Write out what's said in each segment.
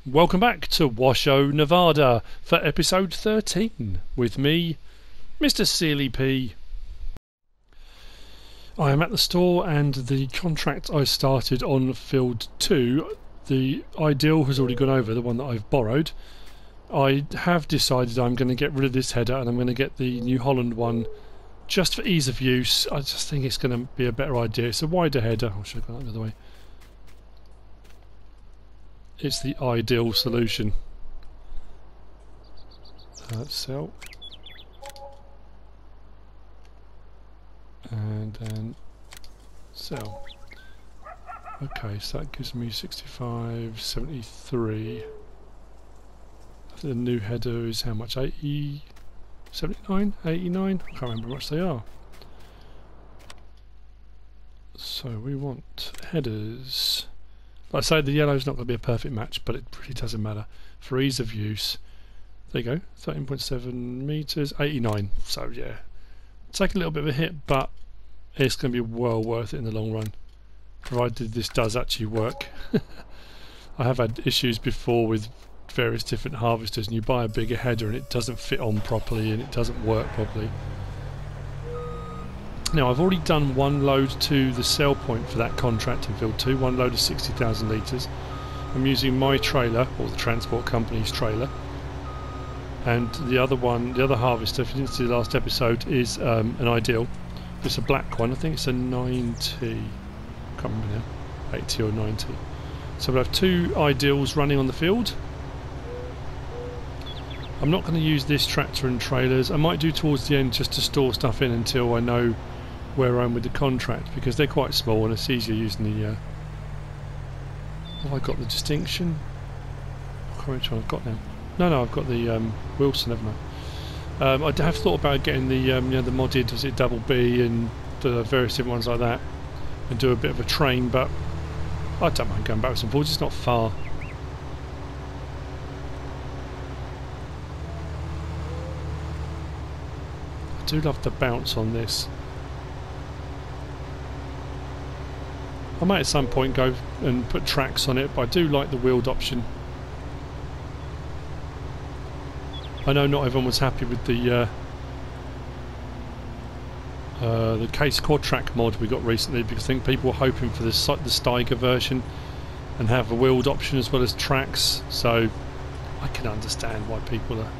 Welcome back to WASHOE Nevada for episode 13 with me, MrSealyp. I am at the store and the contract I started on field 2, the ideal has already gone over, the one that I've borrowed. I have decided I'm going to get rid of this header and I'm going to get the New Holland one just for ease of use. I just think it's going to be a better idea. It's a wider header. I should have gone the other way. It's the ideal solution. Sell. And then sell. Okay, so that gives me 65.73. I think the new header is how much? 80, 79, 89? I can't remember how much they are. So we want headers. Like I say, the yellow's not going to be a perfect match, but it really doesn't matter. For ease of use, there you go, 13.7 meters, 89. So yeah, take a little bit of a hit, but it's going to be well worth it in the long run, provided this does actually work. I have had issues before with various different harvesters, and you buy a bigger header and it doesn't fit on properly and it doesn't work properly. Now I've already done one load to the sell point for that contract in field 2, one load of 60,000 litres. I'm using my trailer, or the transport company's trailer, and the other one, the other harvester, if you didn't see the last episode, is an ideal. It's a black one, I think it's a 90, I can't remember now, 80 or 90. So we'll have two ideals running on the field. I'm not going to use this tractor and trailers. I might do towards the end just to store stuff in until I know where I am with the contract, because they're quite small and it's easier using the have I got the distinction? I can't remember which one I've got now. No, I've got the Wilson, haven't I? I have thought about getting the you know, the modded, is it double B and the various different ones like that, and do a bit of a train, but I don't mind going backwards and forwards, it's not far. I do love the bounce on this. I might at some point go and put tracks on it, but I do like the wheeled option. I know not everyone was happy with the case quad track mod we got recently, because I think people were hoping for the Steiger version and have a wheeled option as well as tracks, so I can understand why people are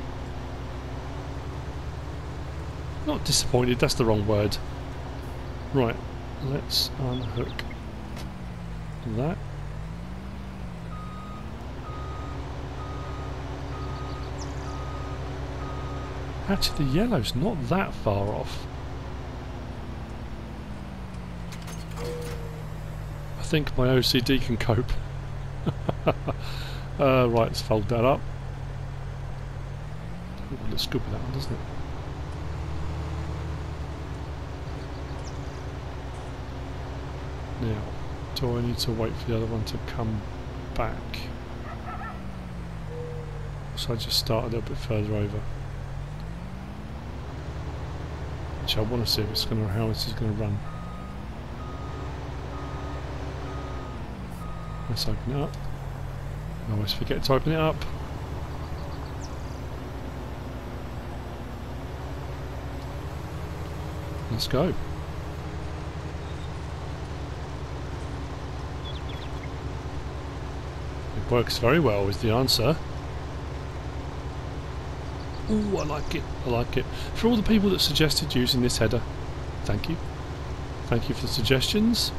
not disappointed, that's the wrong word. Right, let's unhook that. Actually, the yellow's not that far off. I think my OCD can cope. Right, let's fold that up. Ooh, it looks good with that one, doesn't it? Now, do I need to wait for the other one to come back? Or should I just start a little bit further over? Actually, I want to see if it's going to, how this is going to run. Let's open it up. I always forget to open it up. Let's go. It works very well is the answer. Ooh, I like it, I like it. For all the people that suggested using this header, thank you. Thank you for the suggestions.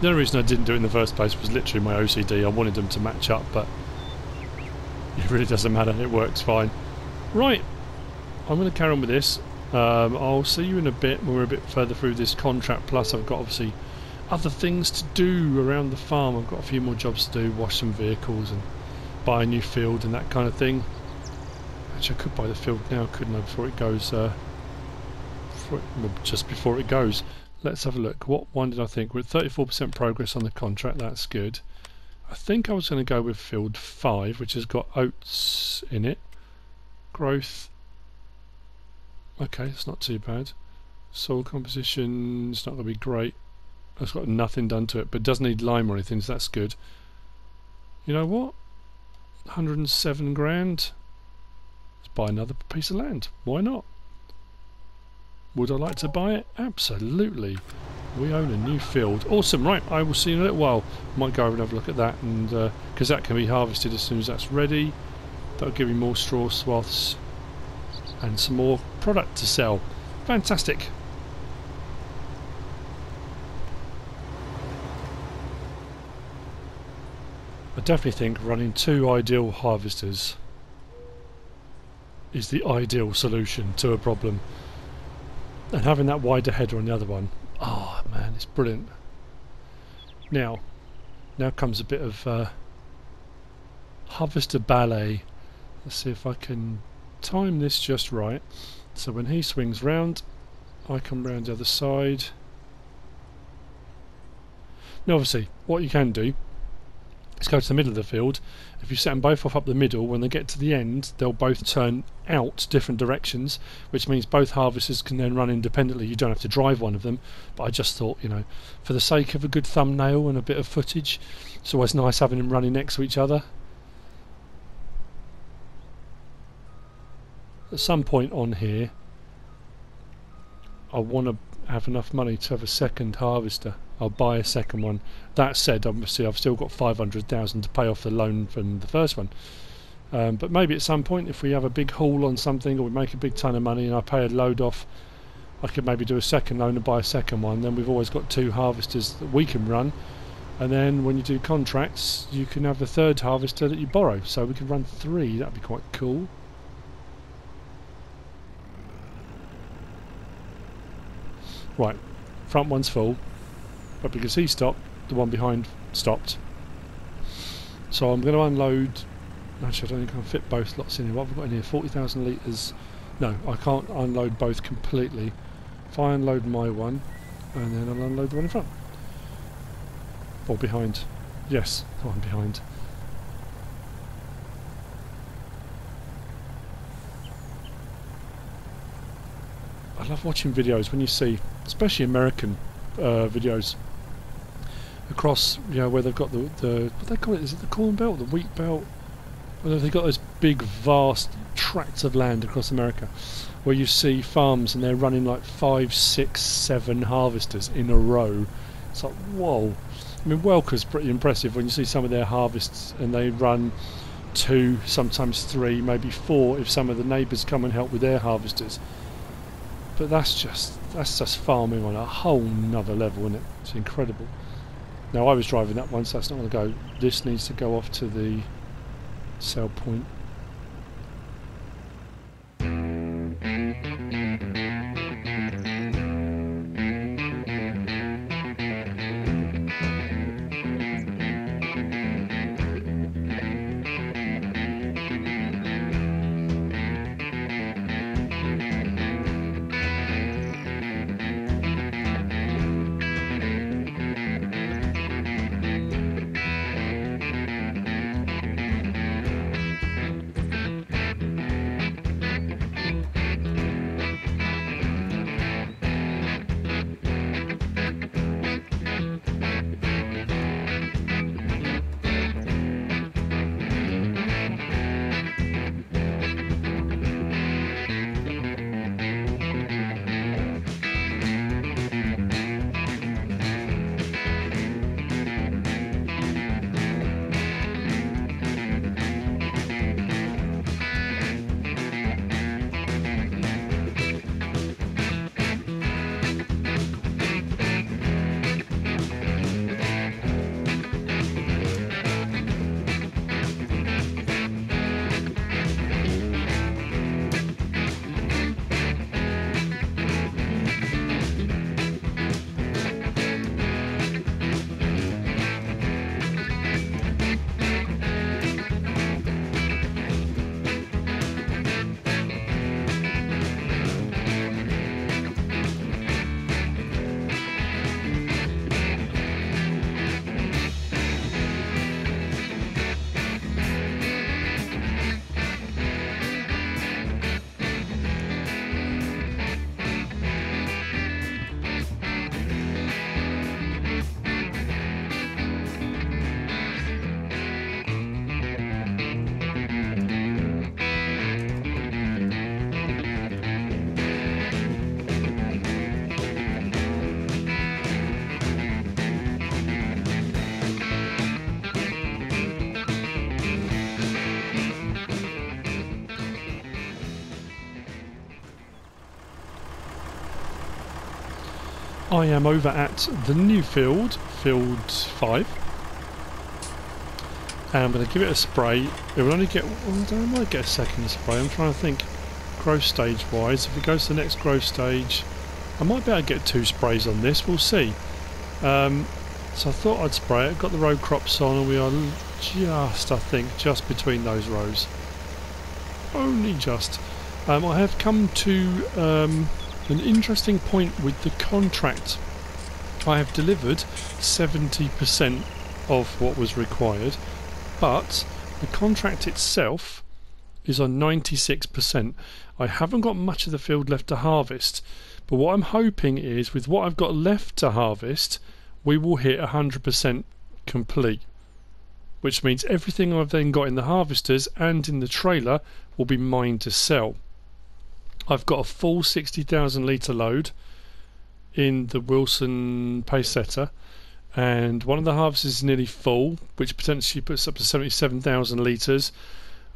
The only reason I didn't do it in the first place was literally my OCD. I wanted them to match up, but it really doesn't matter, it works fine. Right, I'm going to carry on with this. I'll see you in a bit when we're a bit further through this contract, plus I've got obviously other things to do around the farm. I've got a few more jobs to do, wash some vehicles and buy a new field and that kind of thing. Actually, I could buy the field now, couldn't I, before it goes, just before it goes. Let's have a look. What one did I think? We're at 34% progress on the contract, that's good. I think I was going to go with field 5, which has got oats in it. Growth, okay, it's not too bad. Soil composition, it's not going to be great. It's got nothing done to it, but it doesn't need lime or anything, so that's good. You know what? 107 grand. Let's buy another piece of land. Why not? Would I like to buy it? Absolutely. We own a new field. Awesome. Right, I will see you in a little while. Might go over and have a look at that, and because that can be harvested as soon as that's ready. That'll give me more straw swaths and some more product to sell. Fantastic. I definitely think running 2 ideal harvesters is the ideal solution to a problem. And having that wider header on the other one, oh man, it's brilliant. Now comes a bit of harvester ballet. Let's see if I can time this just right. So when he swings round, I come round the other side. Now obviously, what you can do is go to the middle of the field. If you set them both off up the middle, when they get to the end, they'll both turn out different directions, which means both harvesters can then run independently. You don't have to drive one of them. But I just thought, you know, for the sake of a good thumbnail and a bit of footage, it's always nice having them running next to each other. At some point on here, I want to have enough money to have a second harvester. I'll buy a second one. That said, obviously I've still got 500,000 to pay off the loan from the first one. But maybe at some point, if we have a big haul on something, or we make a big ton of money and I pay a load off, I could maybe do a second loan and buy a second one. Then we've always got 2 harvesters that we can run. And then when you do contracts, you can have a third harvester that you borrow. So we can run 3. That'd be quite cool. Right, front one's full, but because he stopped, the one behind stopped. So I'm going to unload. Actually, I don't think I can fit both lots in here. What have we got in here? 40,000 litres. No, I can't unload both completely. If I unload my one, and then I'll unload the one in front. Or behind. Yes, the one behind. I love watching videos when you see, especially American videos, across, you know, where they've got the what they call it, is it the corn belt, the wheat belt? Well, they've got those big vast tracts of land across America where you see farms and they're running like 5, 6, 7 harvesters in a row. It's like, whoa. I mean, Welker's pretty impressive when you see some of their harvests, and they run 2, sometimes 3, maybe 4 if some of the neighbours come and help with their harvesters. But that's just farming on a whole nother level, isn't it? It's incredible. Now I was driving that one, so that's not going to go. This needs to go off to the sell point. I am over at the new field, field 5. And I'm going to give it a spray. It will only get, I might get a second spray. I'm trying to think growth stage wise. If it goes to the next growth stage, I might be able to get 2 sprays on this. We'll see. So I thought I'd spray it. Got the row crops on, and we are just, I think, just between those rows. Only just. I have come to an interesting point with the contract. I have delivered 70% of what was required, but the contract itself is on 96%. I haven't got much of the field left to harvest, but what I'm hoping is with what I've got left to harvest, we will hit 100% complete, which means everything I've then got in the harvesters and in the trailer will be mine to sell. I've got a full 60,000 litre load in the Wilson pace setter, and one of the harvesters is nearly full, which potentially puts up to 77,000 litres.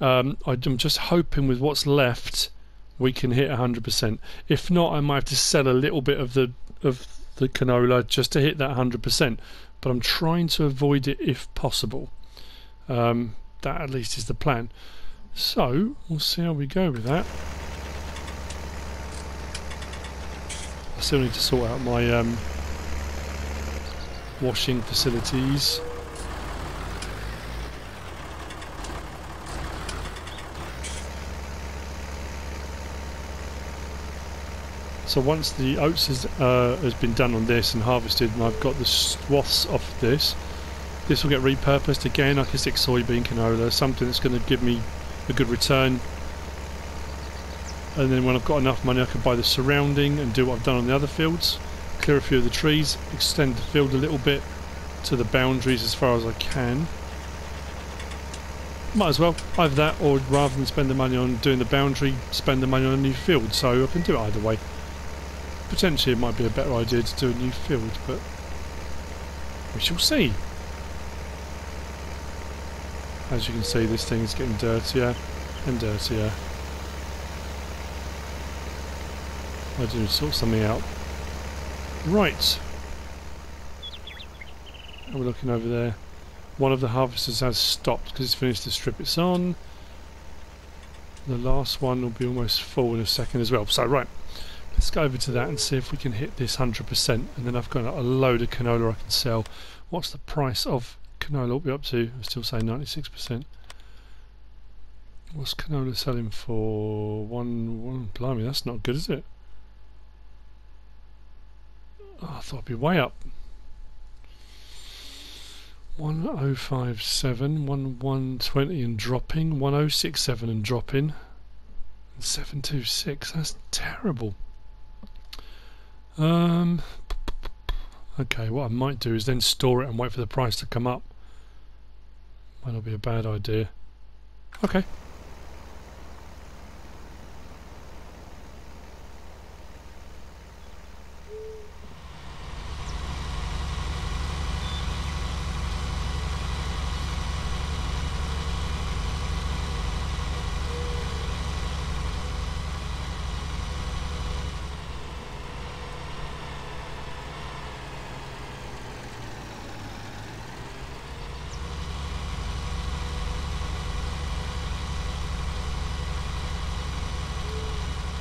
I'm just hoping with what's left we can hit 100%. If not, I might have to sell a little bit of the canola just to hit that 100%, but I'm trying to avoid it if possible. That at least is the plan. So we'll see how we go with that. I still need to sort out my washing facilities. So once the oats has been done on this and harvested, and I've got the swaths off this, this will get repurposed again. I can stick soybean, canola, something that's going to give me a good return. And then when I've got enough money, I can buy the surrounding and do what I've done on the other fields. Clear a few of the trees, extend the field a little bit to the boundaries as far as I can. Might as well, either that, or rather than spend the money on doing the boundary, spend the money on a new field. So I can do it either way. Potentially it might be a better idea to do a new field, but we shall see. As you can see, this thing is getting dirtier and dirtier. I do sort something out. Right. And we're looking over there. One of the harvesters has stopped because it's finished the strip it's on. The last one will be almost full in a second as well. So right, let's go over to that and see if we can hit this 100%. And then I've got a load of canola I can sell. What's the price of canola? What we up to? I'm still saying 96%. What's canola selling for? One blimey, that's not good, is it? Oh, I thought it'd be way up. 1057, 1120 and dropping, 1067 and dropping, and 726. That's terrible. Okay, what I might do is then store it and wait for the price to come up. Might not be a bad idea. Okay.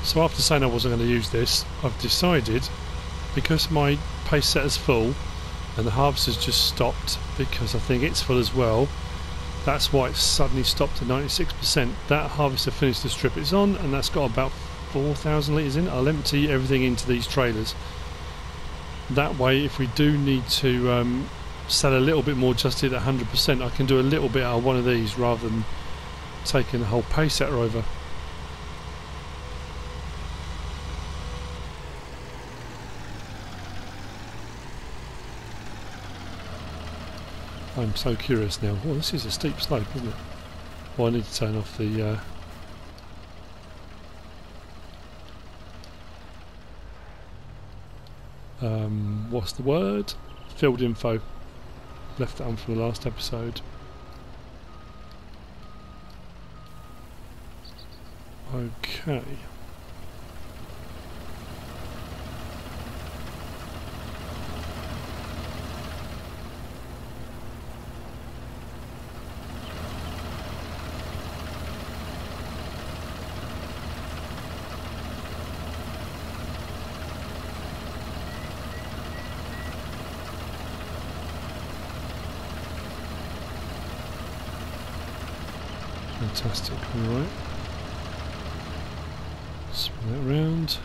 So after saying I wasn't going to use this, I've decided, because my pace setter's full and the harvester's just stopped because I think it's full as well, that's why it's suddenly stopped at 96%. That harvester finished the strip it's on, and that's got about 4,000 litres in. I'll empty everything into these trailers. That way, if we do need to sell a little bit more just at 100%, I can do a little bit out of one of these rather than taking the whole pace setter over. I'm so curious now. Oh, this is a steep slope, isn't it? Well, I need to turn off the what's the word? Field info. Left that on from the last episode. Okay. Fantastic, alright. Spin that round.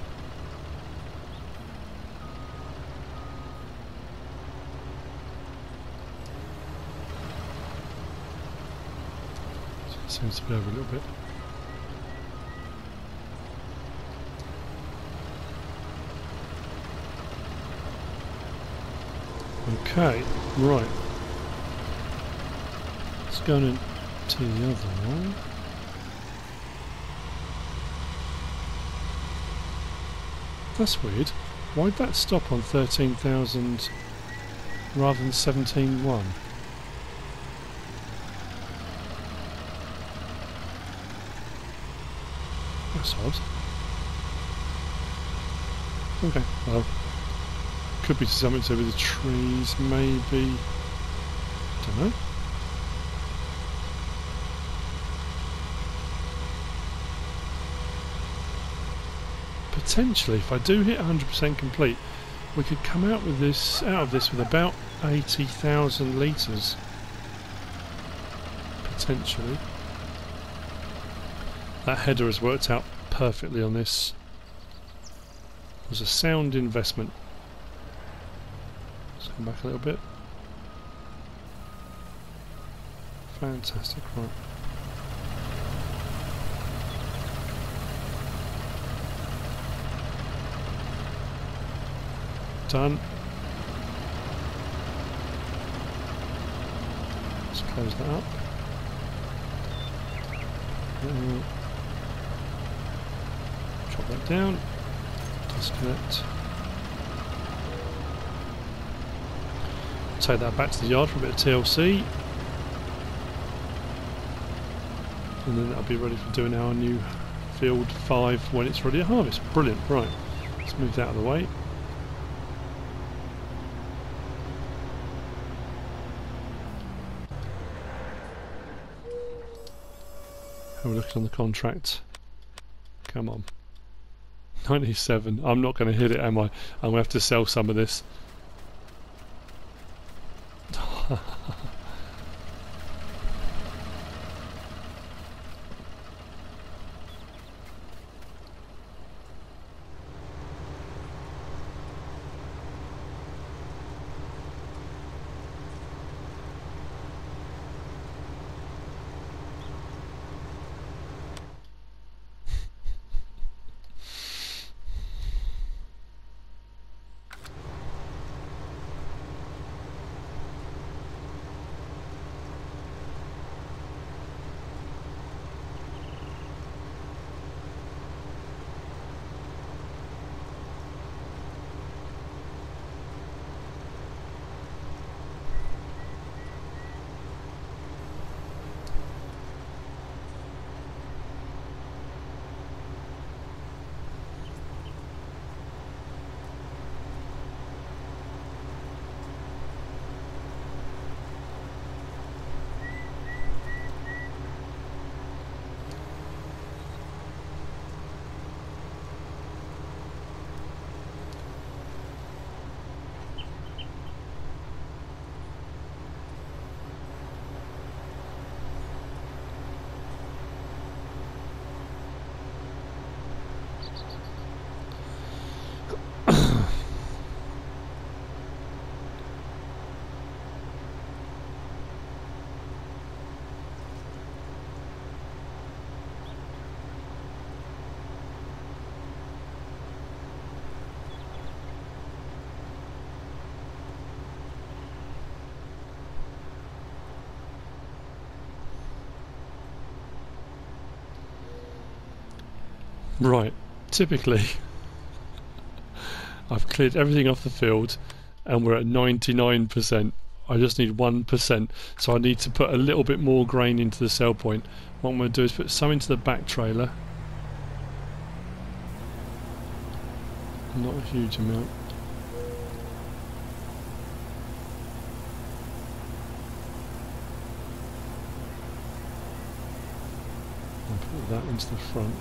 Seems to be over a little bit. Okay, right. Let's go on to the other one. That's weird. Why'd that stop on 13,000 rather than 17.1? That's odd. Okay, well, could be something to do with the trees, maybe. Don't know. Potentially, if I do hit 100% complete, we could come out with this, with about 80,000 litres. Potentially. That header has worked out perfectly on this. It was a sound investment. Let's come back a little bit. Fantastic, right. Done. Let's close that up. Drop that down. Disconnect. Take that back to the yard for a bit of TLC. And then that'll be ready for doing our new field 5 when it's ready to harvest. Brilliant, right. Let's move that out of the way. How are we looking on the contract? Come on. 97. I'm not going to hit it, am I? I'm going to have to sell some of this. Right, typically I've cleared everything off the field and we're at 99%. I just need 1%, so I need to put a little bit more grain into the sell point. What I'm going to do is put some into the back trailer. Not a huge amount. I'll put that into the front.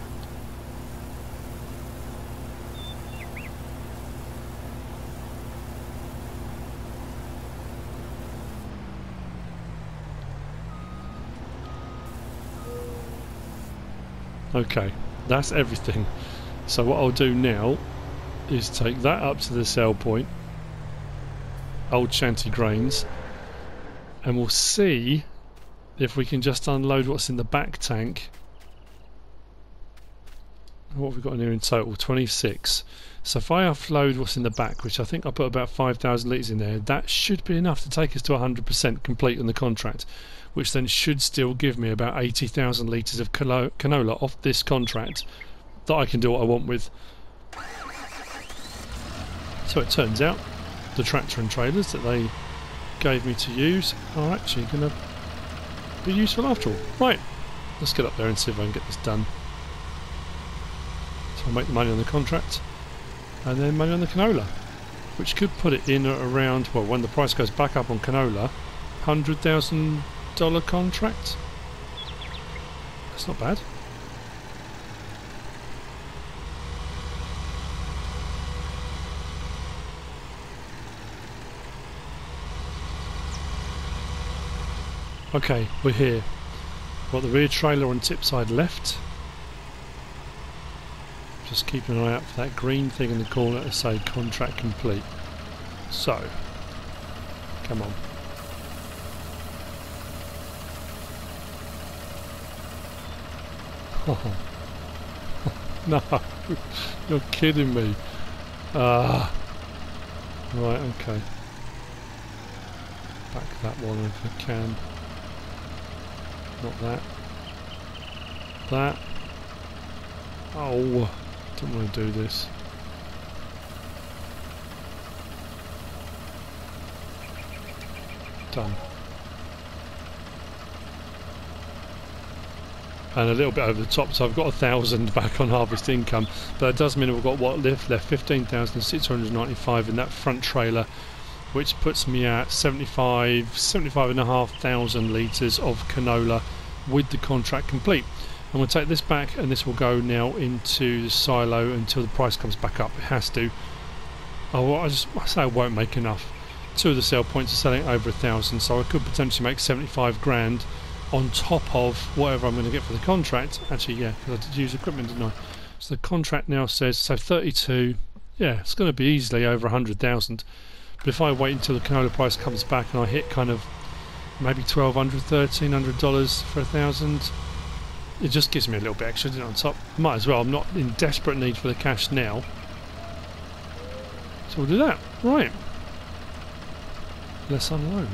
Okay, that's everything. So what I'll do now is take that up to the sell point, Old Shanty Grains, and we'll see if we can just unload what's in the back tank. What have we got in here in total? 26. So if I offload what's in the back, which I think I put about 5,000 litres in there, that should be enough to take us to 100% complete on the contract, which then should still give me about 80,000 litres of canola off this contract that I can do what I want with. So it turns out the tractor and trailers that they gave me to use are actually going to be useful after all. Right, let's get up there and see if I can get this done. So I'll make the money on the contract and then money on the canola, which could put it in at around, well, when the price goes back up on canola, $100,000 contract. That's not bad. Okay, we're here. Got the rear trailer on tip side left. Just keep an eye out for that green thing in the corner to say contract complete. So, come on. Oh, no, you're kidding me. Right, okay. Back that one if I can. Not that. That. Oh, don't want to do this. Done. And a little bit over the top, so I've got 1,000 back on harvest income, but that does mean we've got what left 15,695 in that front trailer, which puts me at 75,500 litres of canola with the contract complete. I'm going to take this back, and this will go now into the silo until the price comes back up. It has to. Oh, I say I won't make enough. Two of the sell points are selling over 1,000, so I could potentially make 75 grand on top of whatever I'm going to get for the contract. Actually, yeah, because I did use equipment, didn't I? So the contract now says, so 32, yeah, it's going to be easily over 100,000. But if I wait until the canola price comes back and I hit kind of maybe $1,200, $1,300 for 1,000, it just gives me a little bit extra on top. Might as well. I'm not in desperate need for the cash now, so we'll do that. Right, let's unload.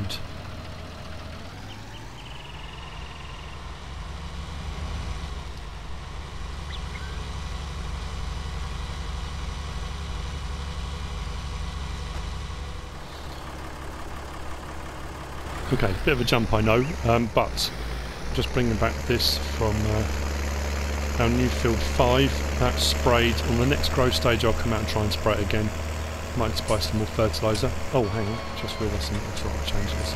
Okay, bit of a jump I know, but just bringing back this from our new field 5. That's sprayed. On the next growth stage I'll come out and try and spray it again. Might buy some more fertiliser. Oh, hang on, just realised something. That's right, I'll change this.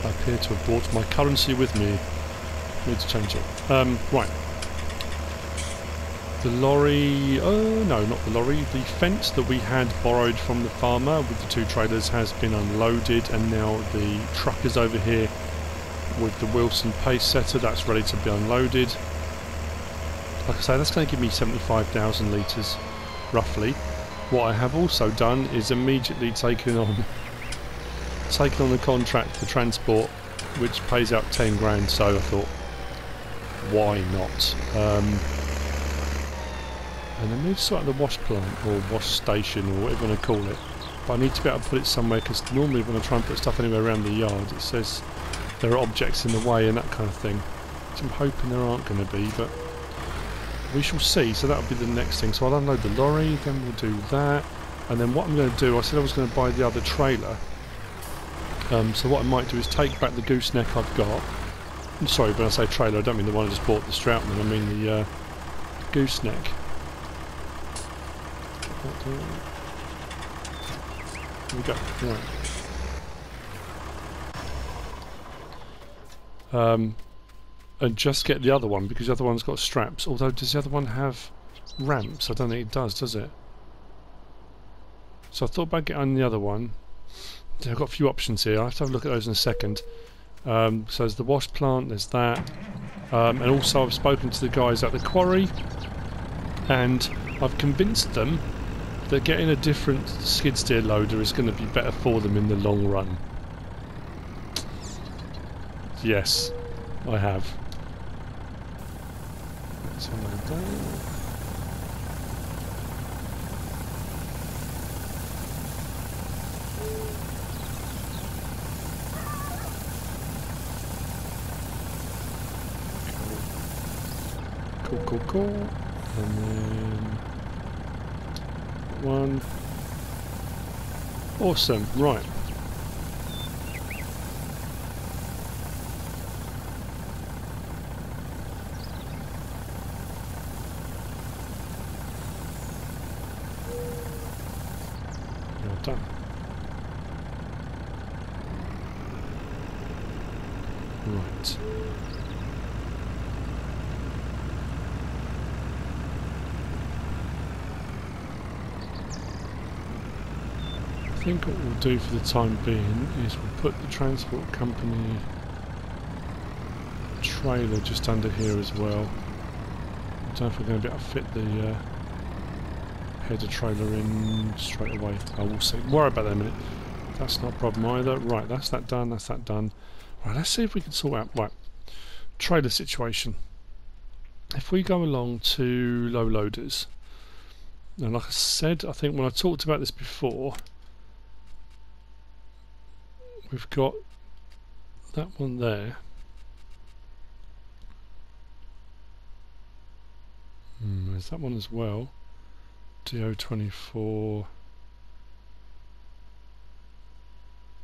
I appear to have brought my currency with me. Need to change it. Right. The lorry, no, not the lorry, the fence that we had borrowed from the farmer with the two trailers has been unloaded, and now the truck is over here with the Wilson pace setter. That's ready to be unloaded. Like I say, that's going to give me 75,000 litres roughly. What I have also done is immediately taken on the contract for transport, which pays out 10 grand, so I thought, why not? And I moved sort of the wash plant or wash station or whatever you want to call it, but I need to be able to put it somewhere, because normally when I try and put stuff anywhere around the yard it says there are objects in the way and that kind of thing, which I'm hoping there aren't going to be, but we shall see. So that'll be the next thing. So I'll unload the lorry, then we'll do that, and then what I'm going to do, I said I was going to buy the other trailer, so what I might do is take back the gooseneck I've got. I'm sorry, when I say trailer I don't mean the one I just bought, the Stroutman, I mean the gooseneck. Here we go. Right. And just get the other one, because the other one's got straps. Although, does the other one have ramps? I don't think it does it? So I thought about getting the other one. So I've got a few options here. I have to have a look at those in a second. So there's the wash plant, there's that. And also I've spoken to the guys at the quarry, and I've convinced them that getting a different skid steer loader is going to be better for them in the long run. Yes, I have. Let's unload that. Cool. And then one. Awesome, right. Well done. Right. I think what we'll do for the time being is we'll put the transport company trailer just under here as well. I don't know if we're going to be able to fit the header trailer in straight away. I will see. Worry about that in a minute. That's not a problem either. Right, that's that done, that's that done. Right, let's see if we can sort out, right, trailer situation. If we go along to low loaders, and like I said, I think when I talked about this before, we've got that one there. There's that one as well. DO24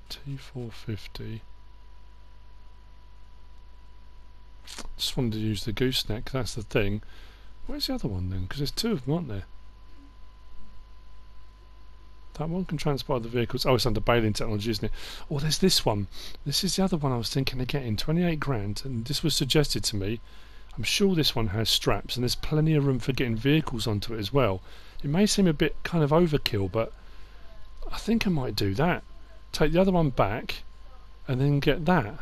T450. Just wanted to use the gooseneck, that's the thing. Where's the other one then? Because there's two of them, aren't there? That one can transport the vehicles. Oh, it's under baling technology, isn't it? Oh, there's this one. This is the other one I was thinking of getting. 28 grand, and this was suggested to me. I'm sure this one has straps, and there's plenty of room for getting vehicles onto it as well. It may seem a bit kind of overkill, but I think I might do that. Take the other one back, and then get that.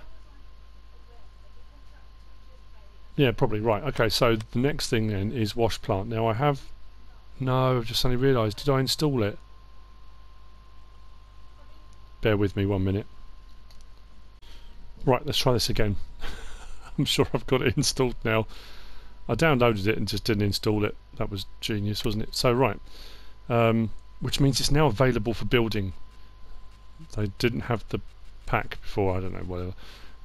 Yeah, probably right. Okay, so the next thing then is wash plant. Now I have... No, I've just suddenly realised. Did I install it? Bear with me 1 minute. Right, let's try this again. I'm sure I've got it installed now. I downloaded it and just didn't install it. That was genius, wasn't it? So right, which means it's now available for building. They didn't have the pack before, I don't know, whatever.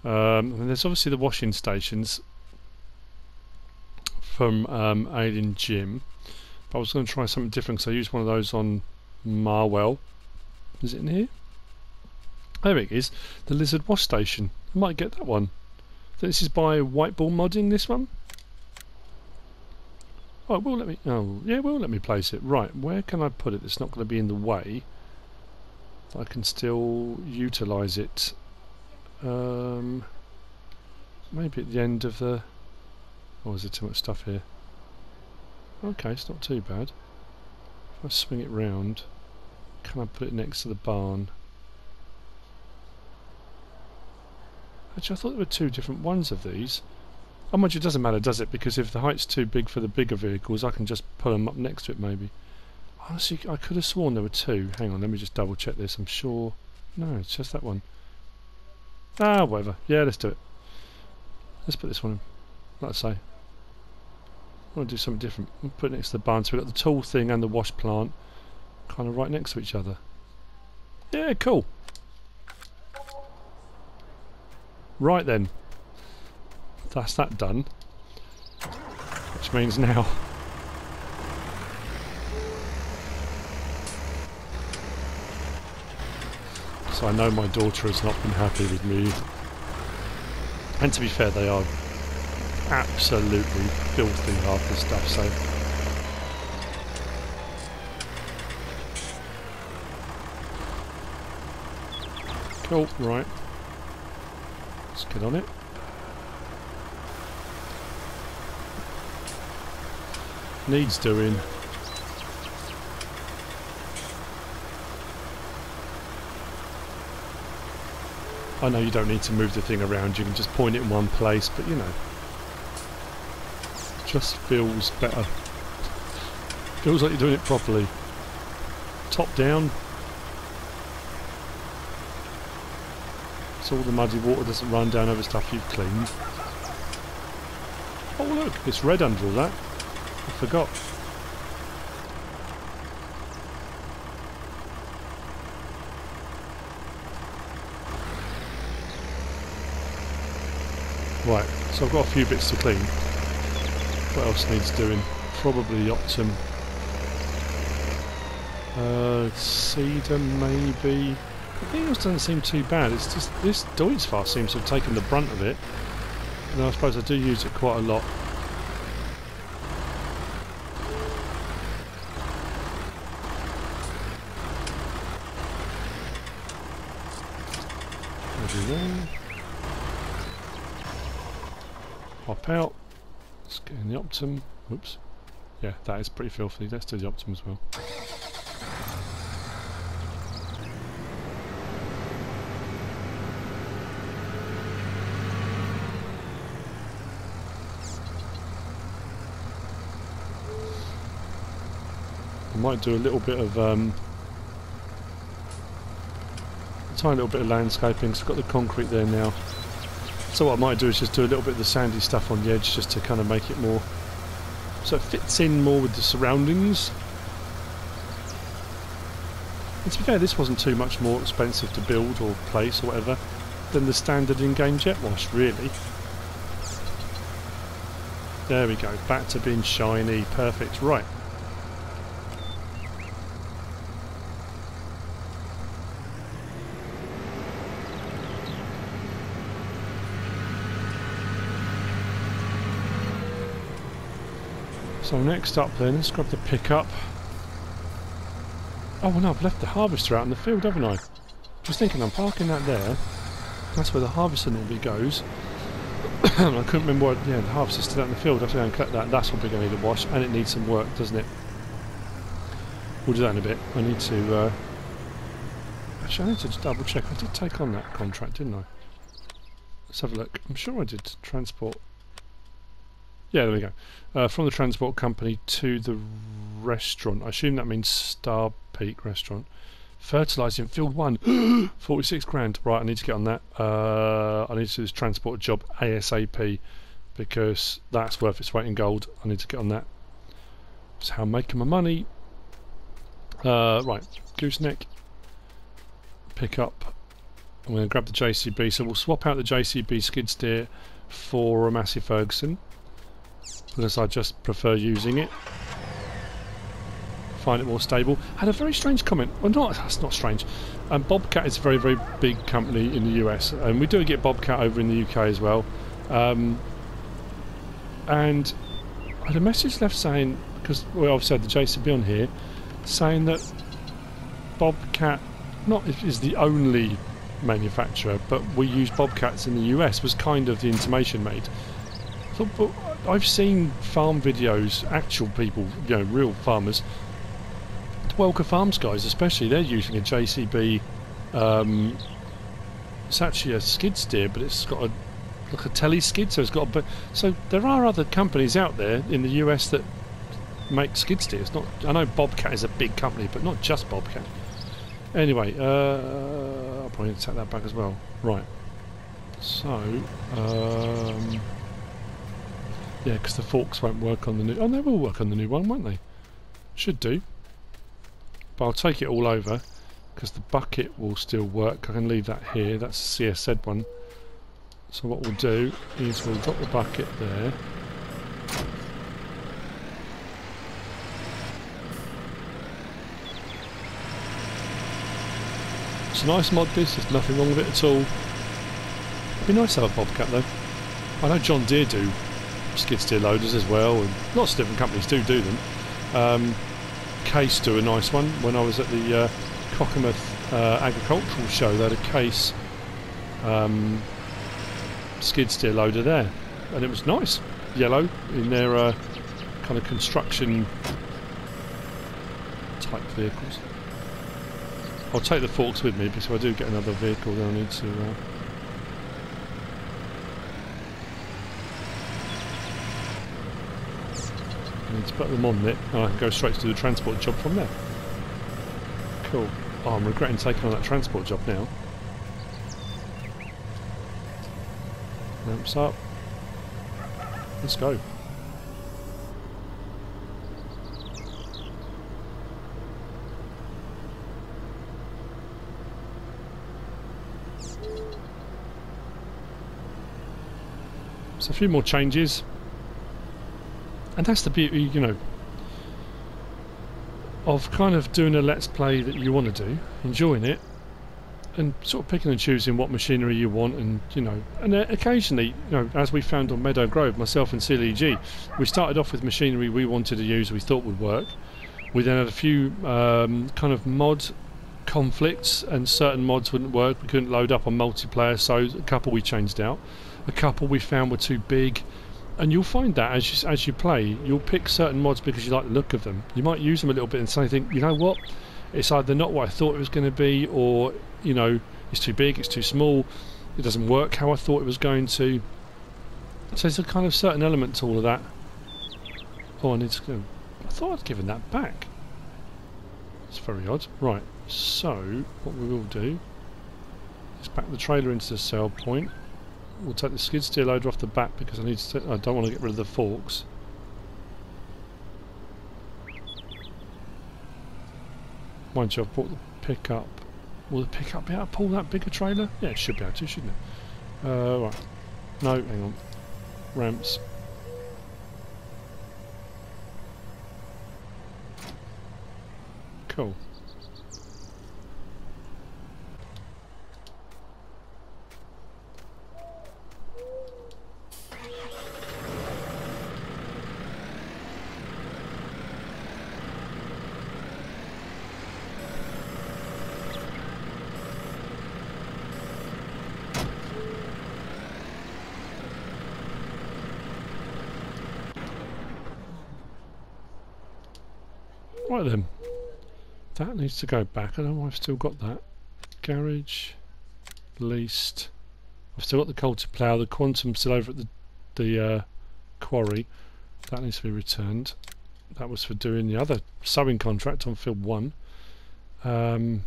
And there's obviously the washing stations from Alien Gym. But I was going to try something different, because I used one of those on Marwell. Is it in here? There it is, the Lizard Wash Station. I might get that one. This is by Whiteball Modding, this one. Oh, it will let me... Oh, yeah, it will let me place it. Right, where can I put it? It's not going to be in the way. I can still utilise it. Maybe at the end of the... Oh, is there too much stuff here? Okay, it's not too bad. If I swing it round, can I put it next to the barn? Actually, I thought there were two different ones of these. Oh, much it doesn't matter, does it? Because if the height's too big for the bigger vehicles, I can just put them up next to it, maybe. Honestly, I could have sworn there were two. Hang on, let me just double check this. I'm sure... No, it's just that one. Ah, whatever. Yeah, let's do it. Let's put this one in. Like I say, I want to do something different. We'll put it next to the barn. So we've got the tool thing and the wash plant kind of right next to each other. Yeah, cool. Right then, that's that done, which means now so I know my daughter has not been happy with me, and to be fair, they are absolutely filthy half the stuff, so cool. Right, let's get on it. Needs doing. I know you don't need to move the thing around, you can just point it in one place, but you know, just feels better. Feels like you're doing it properly. Top down. So all the muddy water doesn't run down over stuff you've cleaned. Oh look, it's red under all that. I forgot. Right, so I've got a few bits to clean. What else needs doing? Probably Optum. Cedar maybe. Everything else doesn't seem too bad. It's just this Deutz seems to have taken the brunt of it. And I suppose I do use it quite a lot. There. Hop out. Let's get in the Optum. Whoops. Yeah, that is pretty filthy. Let's do the Optum as well. I might do a little bit of a tiny little bit of landscaping. So I've got the concrete there now. So what I might do is just do a little bit of the sandy stuff on the edge, just to kind of make it more, so it fits in more with the surroundings. And to be fair, this wasn't too much more expensive to build or place or whatever than the standard in-game jet wash, really. There we go, back to being shiny, perfect, right. So next up then, let's grab the pickup. Oh well, no, I've left the harvester out in the field, haven't I? Just thinking, I'm parking that there. That's where the harvester normally goes. I couldn't remember what, yeah, the harvester's still out in the field. I have to go and collect that. That's what we're going to need to wash, and it needs some work, doesn't it? We'll do that in a bit. I need to, actually I need to just double check. I did take on that contract, didn't I? Let's have a look. I'm sure I did transport. Yeah, there we go. From the transport company to the restaurant. I assume that means Star Peak Restaurant. Fertilising field 1. 46 grand. Right, I need to get on that. I need to do this transport job ASAP because that's worth its weight in gold. I need to get on that. That's how I'm making my money. Right, gooseneck. Pick up. I'm going to grab the JCB. So we'll swap out the JCB skid steer for a Massey Ferguson, because I just prefer using it. Find it more stable. Had a very strange comment. Well, that's not strange. Bobcat is a very, very big company in the US, and we do get Bobcat over in the UK as well. And I had a message left saying, because we obviously had the JCB on here, saying that Bobcat is the only manufacturer, but we use Bobcats in the US, was kind of the intimation made. So, but I've seen farm videos, actual people, you know, real farmers, Welker Farms guys especially, they're using a JCB, it's actually a skid steer, but it's got like a tele skid, so it's got a, so there are other companies out there in the US that make skid steers. Not, I know Bobcat is a big company, but not just Bobcat. Anyway, I'll probably need to take that back as well. Right, so yeah, because the forks won't work on the new... Oh, they will work on the new one, won't they? Should do. But I'll take it all over, because the bucket will still work. I can leave that here. That's the CSZ one. So what we'll do is we'll drop the bucket there. It's a nice mod, this. There's nothing wrong with it at all. It'd be nice to have a Bobcat, though. I know John Deere do skid steer loaders as well, and lots of different companies do them. Case do a nice one. When I was at the Cockermouth agricultural show, they had a Case skid steer loader there, and it was nice, yellow, in their kind of construction type vehicles. I'll take the forks with me because if I do get another vehicle, then I need to I need to put them on it and I can go straight to do the transport job from there. Cool. Oh, I'm regretting taking on that transport job now. Ramps up. Let's go. So a few more changes, and that's the beauty, you know, of kind of doing a let's play that you want to do, enjoying it, and sort of picking and choosing what machinery you want, and you know, and occasionally, you know, as we found on Meadow Grove, myself and SealyG, we started off with machinery we wanted to use, we thought would work. We then had a few kind of mod conflicts, and certain mods wouldn't work. We couldn't load up on multiplayer, so a couple we changed out. A couple we found were too big, and you'll find that as you play, you'll pick certain mods because you like the look of them. You might use them a little bit and suddenly think, you know what, it's either not what I thought it was going to be, or you know, it's too big, it's too small, it doesn't work how I thought it was going to. So there's a kind of certain element to all of that. Oh, I need to go. I thought I'd given that back. It's very odd. Right, so what we will do is back the trailer into the sell point. We'll take the skid steer loader off the back because I don't want to get rid of the forks. Mind you, I've brought the pickup. Will the pickup be able to pull that bigger trailer? Yeah, it should be able to, shouldn't it? Right. No, hang on. Ramps. Cool. Right then, that needs to go back. I don't know why I've still got that. Garage, leased. I've still got the coal to plough. The Quantum's still over at the quarry. That needs to be returned. That was for doing the other sewing contract on field 1. Right.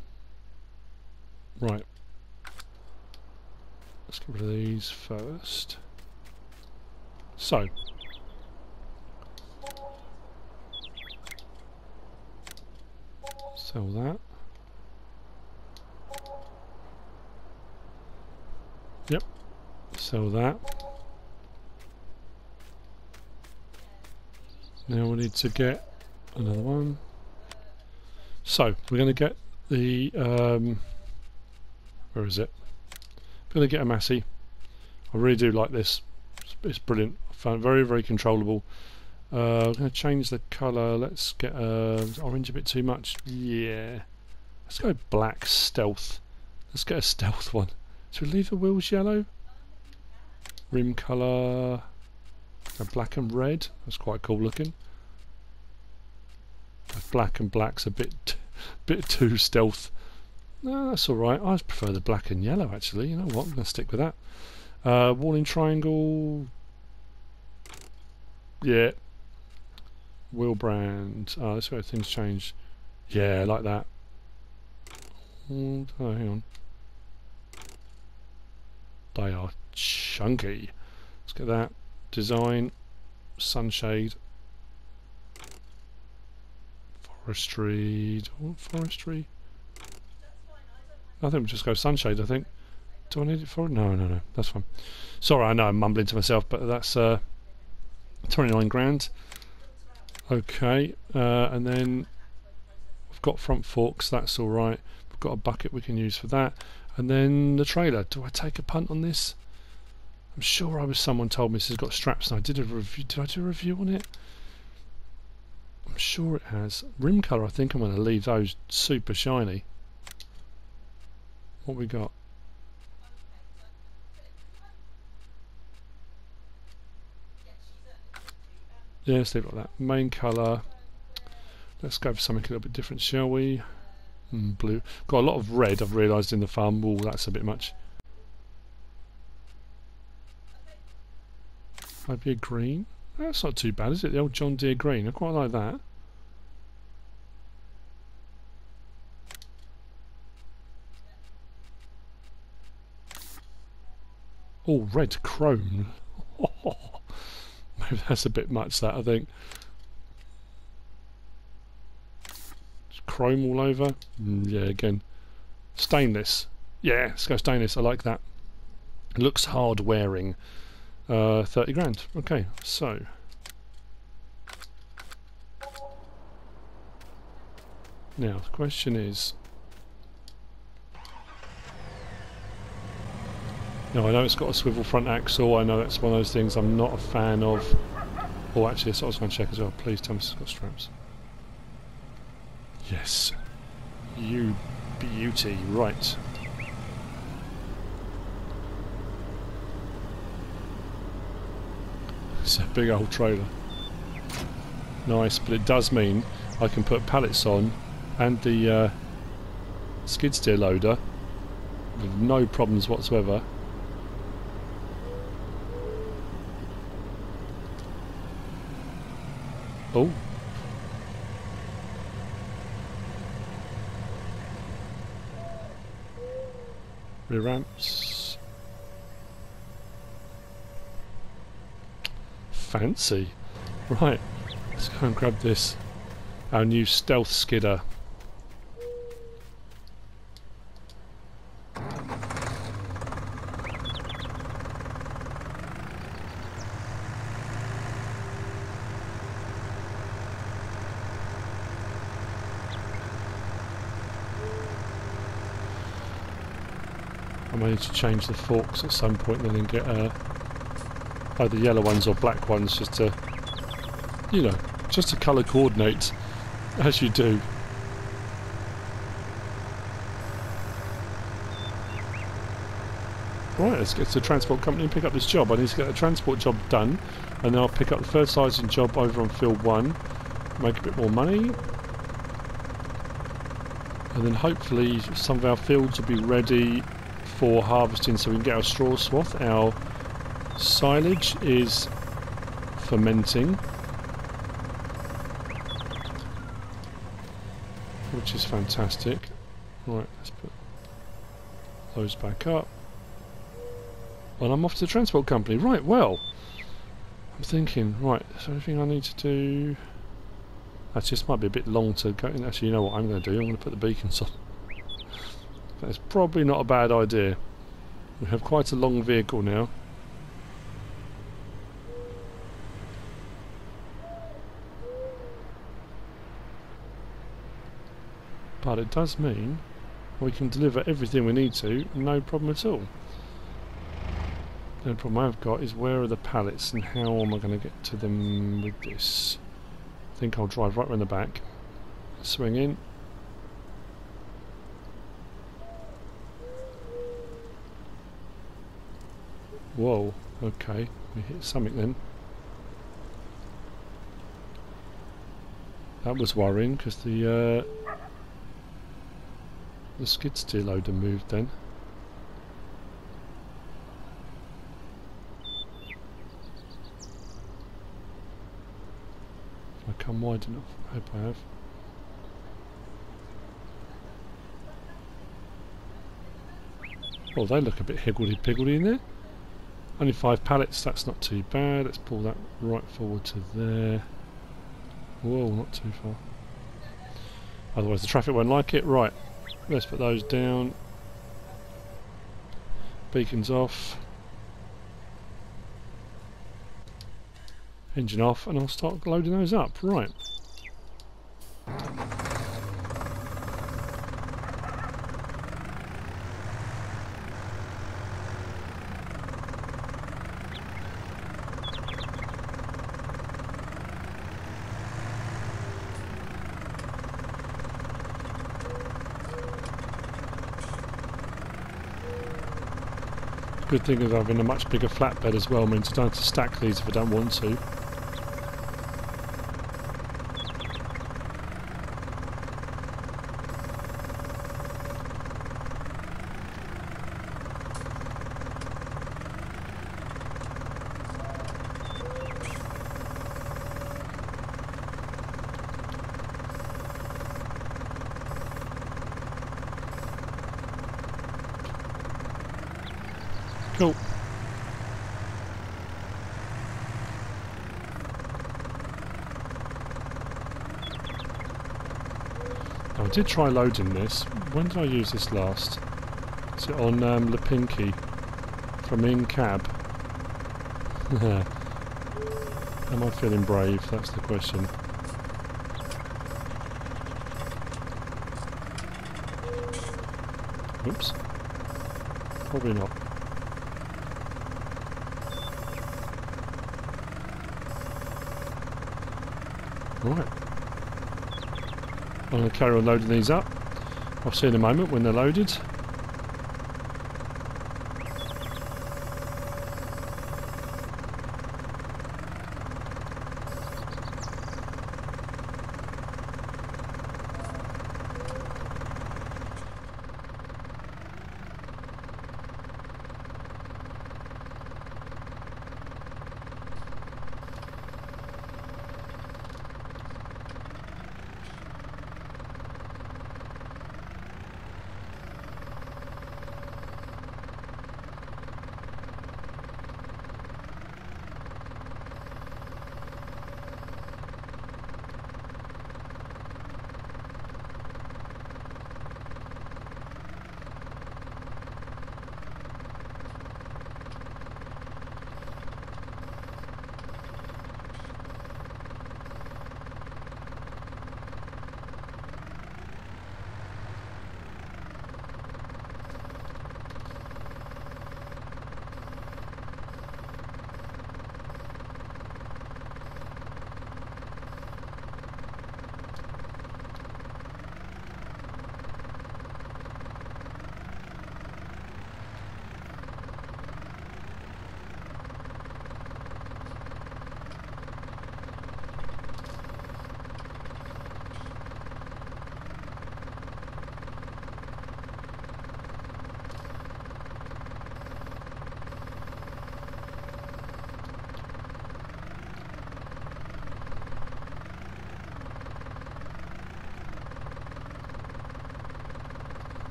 Let's get rid of these first. So. Sell that. Yep. Sell that. Now we need to get another one. So we're going to get the where is it? We're going to get a Massey. I really do like this. It's brilliant. I found it very, very controllable. I'm going to change the colour. Let's get orange a bit too much. Yeah. Let's go black stealth. Let's get a stealth one. Should we leave the wheels yellow? Rim colour. Black and red. That's quite cool looking. Black and black's a bit too stealth. No, that's alright. I prefer the black and yellow actually. You know what? I'm going to stick with that. Walling triangle. Yeah. Wheel brand. Oh, that's where things change. Yeah, like that. Oh, hang on. They are chunky. Let's get that. Design. Sunshade. Forestry. Forestry. I think we'll just go sunshade, I think. Do I need it for it? No, no, no. That's fine. Sorry, I know I'm mumbling to myself, but that's 29 grand. Okay, and then we've got front forks, that's alright. We've got a bucket we can use for that. And then the trailer. Do I take a punt on this? I'm sure someone told me this has got straps and I did a review. Did I do a review on it? I'm sure it has. Rim colour, I think I'm going to leave those super shiny. What we got? Yeah, let's leave it like that. Main colour. Let's go for something a little bit different, shall we? Blue. Got a lot of red, I've realised in the farm. Oh, that's a bit much. Maybe a green. That's not too bad, is it? The old John Deere green. I quite like that. Oh, red chrome. Maybe that's a bit much, that, I think. Just chrome all over. Yeah, again. Stainless. Yeah, let's go stainless. I like that. It looks hard wearing. 30 grand. Okay, so. Now, the question is. Now, I know it's got a swivel front axle. I know that's one of those things I'm not a fan of. Oh, actually, that's what I was going to check as well. Please tell me it's got straps. Yes. You beauty. Right. It's a big old trailer. Nice, but it does mean I can put pallets on and the skid steer loader with no problems whatsoever. Oh. Rear ramps. Fancy. Right, let's go and grab this. Our new stealth skidder. I may need to change the forks at some point and then get either yellow ones or black ones just to, you know, just to colour coordinate as you do. Right, let's get to the transport company and pick up this job. I need to get the transport job done and then I'll pick up the fertilising job over on field 1, make a bit more money. And then hopefully some of our fields will be ready for harvesting so we can get our straw swath. Our silage is fermenting, which is fantastic. Right, let's put those back up. And I'm off to the transport company. Right, well, I'm thinking, right, is there anything I need to do? That just might be a bit long to go in. Actually, you know what I'm going to do? I'm going to put the beacons on. That's probably not a bad idea. We have quite a long vehicle now. But it does mean we can deliver everything we need to, no problem at all. The only problem I've got is where are the pallets and how am I going to get to them with this? I think I'll drive right around the back, swing in. Whoa, okay, we hit something then. That was worrying because the skid steer loader moved then. Have I come wide enough? I hope I have. Oh, they look a bit higgledy-piggledy in there. Only 5 pallets, that's not too bad. Let's pull that right forward to there. Whoa, not too far. Otherwise the traffic won't like it. Right, let's put those down. Beacons off. Engine off, and I'll start loading those up. Right. Good thing is having a much bigger flatbed as well means I don't have to stack these if I don't want to. Cool. I did try loading this. When did I use this last? Is it on Lipinki from in cab? Am I feeling brave? That's the question. Oops. Probably not. Right. I'm going to carry on loading these up. I'll see in a moment when they're loaded.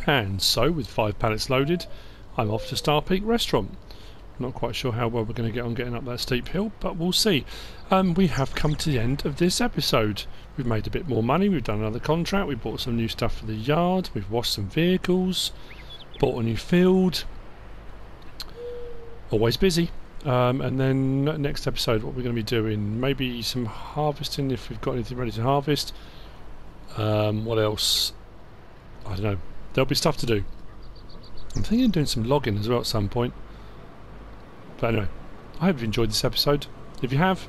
And so, with 5 pallets loaded, I'm off to Star Peak Restaurant. Not quite sure how well we're going to get on getting up that steep hill, but we'll see. We have come to the end of this episode. We've made a bit more money, we've done another contract, we bought some new stuff for the yard, we've washed some vehicles, bought a new field. Always busy. And then next episode, what we're going to be doing, maybe some harvesting if we've got anything ready to harvest. What else? I don't know. There'll be stuff to do. I'm thinking of doing some logging as well at some point. But anyway, I hope you've enjoyed this episode. If you have,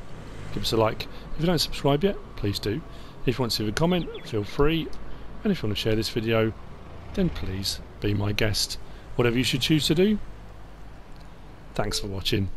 give us a like. If you don't subscribe yet, please do. If you want to leave a comment, feel free. And if you want to share this video, then please be my guest. Whatever you should choose to do. Thanks for watching.